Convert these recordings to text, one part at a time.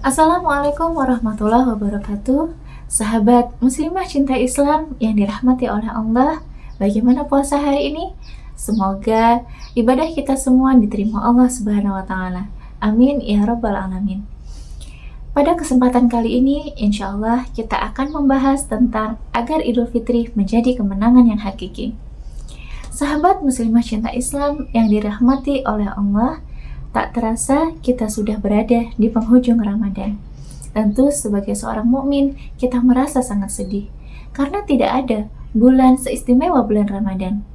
Assalamualaikum warahmatullahi wabarakatuh. Sahabat muslimah cinta Islam yang dirahmati oleh Allah, bagaimana puasa hari ini? Semoga ibadah kita semua diterima Allah Subhanahu wa taala. Amin ya rabbal alamin. Pada kesempatan kali ini, insya Allah kita akan membahas tentang agar Idul Fitri menjadi kemenangan yang hakiki. Sahabat muslimah cinta Islam yang dirahmati oleh Allah, tak terasa kita sudah berada di penghujung Ramadan. Tentu sebagai seorang mukmin kita merasa sangat sedih karena tidak ada bulan seistimewa bulan Ramadan.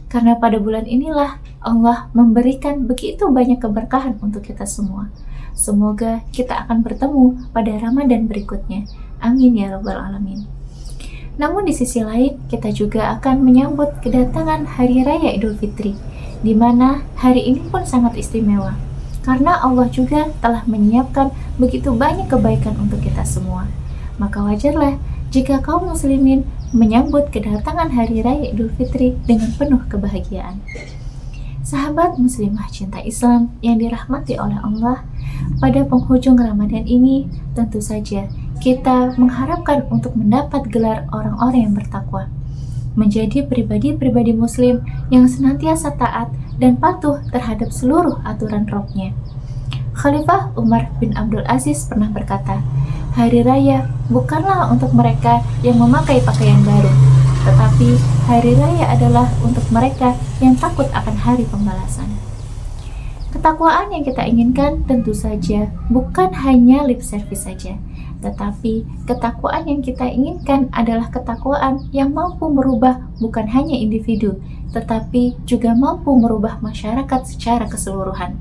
Karena pada bulan inilah Allah memberikan begitu banyak keberkahan untuk kita semua. Semoga kita akan bertemu pada Ramadan berikutnya. Amin ya rabbal alamin. Namun di sisi lain kita juga akan menyambut kedatangan Hari Raya Idul Fitri, di mana hari ini pun sangat istimewa karena Allah juga telah menyiapkan begitu banyak kebaikan untuk kita semua. Maka wajarlah jika kaum muslimin menyambut kedatangan Hari Raya Idul Fitri dengan penuh kebahagiaan. Sahabat muslimah cinta Islam yang dirahmati oleh Allah, pada penghujung Ramadan ini tentu saja kita mengharapkan untuk mendapat gelar orang-orang yang bertakwa, menjadi pribadi-pribadi muslim yang senantiasa taat dan patuh terhadap seluruh aturan Rabb-Nya. Khalifah Umar bin Abdul Aziz pernah berkata, hari raya bukanlah untuk mereka yang memakai pakaian baru, tetapi hari raya adalah untuk mereka yang takut akan hari pembalasan. Ketakwaan yang kita inginkan tentu saja bukan hanya lip service saja, tetapi ketakwaan yang kita inginkan adalah ketakwaan yang mampu merubah bukan hanya individu, tetapi juga mampu merubah masyarakat secara keseluruhan.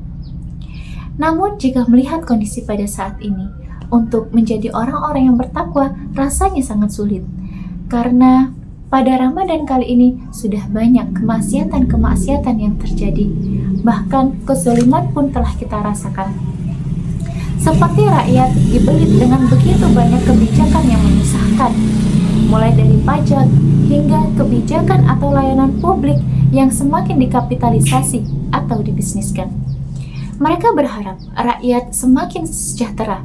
Namun jika melihat kondisi pada saat ini, untuk menjadi orang-orang yang bertakwa rasanya sangat sulit. Karena pada Ramadan kali ini sudah banyak kemaksiatan-kemaksiatan yang terjadi. Bahkan kezaliman pun telah kita rasakan. Seperti rakyat dibelit dengan begitu banyak kebijakan yang menyusahkan, mulai dari pajak hingga kebijakan atau layanan publik yang semakin dikapitalisasi atau dibisniskan. Mereka berharap rakyat semakin sejahtera,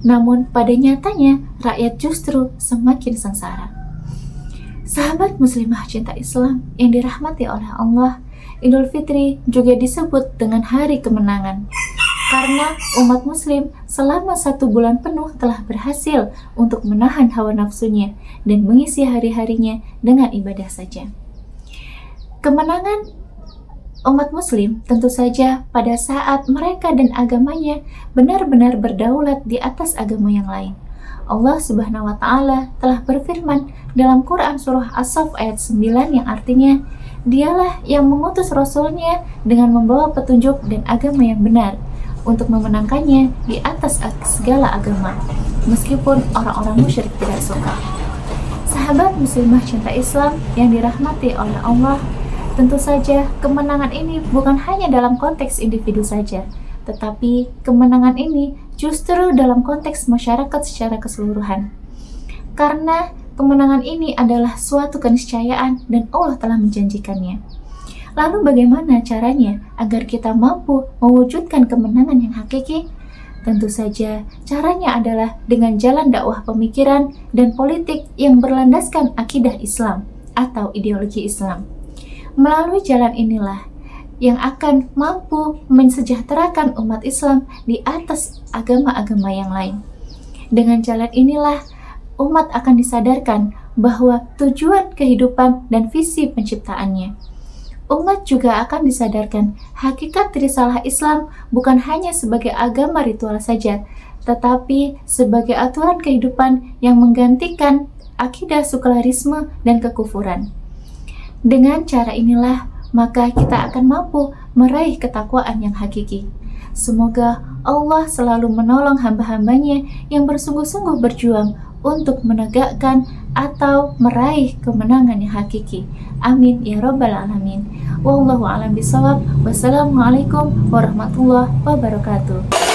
namun pada nyatanya rakyat justru semakin sengsara. Sahabat muslimah cinta Islam yang dirahmati oleh Allah, Idul Fitri juga disebut dengan hari kemenangan. Karena umat muslim selama 1 bulan penuh telah berhasil untuk menahan hawa nafsunya dan mengisi hari-harinya dengan ibadah saja. Kemenangan umat muslim tentu saja pada saat mereka dan agamanya benar-benar berdaulat di atas agama yang lain. Allah Subhanahu wa taala telah berfirman dalam Quran surah As-Saff ayat 9 yang artinya, Dialah yang mengutus Rasulnya dengan membawa petunjuk dan agama yang benar untuk memenangkannya di atas segala agama, meskipun orang-orang musyrik tidak suka. Sahabat muslimah cinta Islam yang dirahmati oleh Allah, tentu saja kemenangan ini bukan hanya dalam konteks individu saja, tetapi kemenangan ini justru dalam konteks masyarakat secara keseluruhan. Karena kemenangan ini adalah suatu keniscayaan dan Allah telah menjanjikannya. Lalu bagaimana caranya agar kita mampu mewujudkan kemenangan yang hakiki? Tentu saja caranya adalah dengan jalan dakwah pemikiran dan politik yang berlandaskan akidah Islam atau ideologi Islam. Melalui jalan inilah yang akan mampu mensejahterakan umat Islam di atas agama-agama yang lain. Dengan jalan inilah umat akan disadarkan bahwa tujuan kehidupan dan visi penciptaannya. Umat juga akan disadarkan hakikat risalah Islam bukan hanya sebagai agama ritual saja, tetapi sebagai aturan kehidupan yang menggantikan akidah sekularisme dan kekufuran. Dengan cara inilah maka kita akan mampu meraih ketakwaan yang hakiki. Semoga Allah selalu menolong hamba-hambanya yang bersungguh-sungguh berjuang untuk menegakkan atau meraih kemenangan yang hakiki. Amin ya rabbal alamin. Wallahu a'lam bishawab. Wassalamualaikum warahmatullahi wabarakatuh.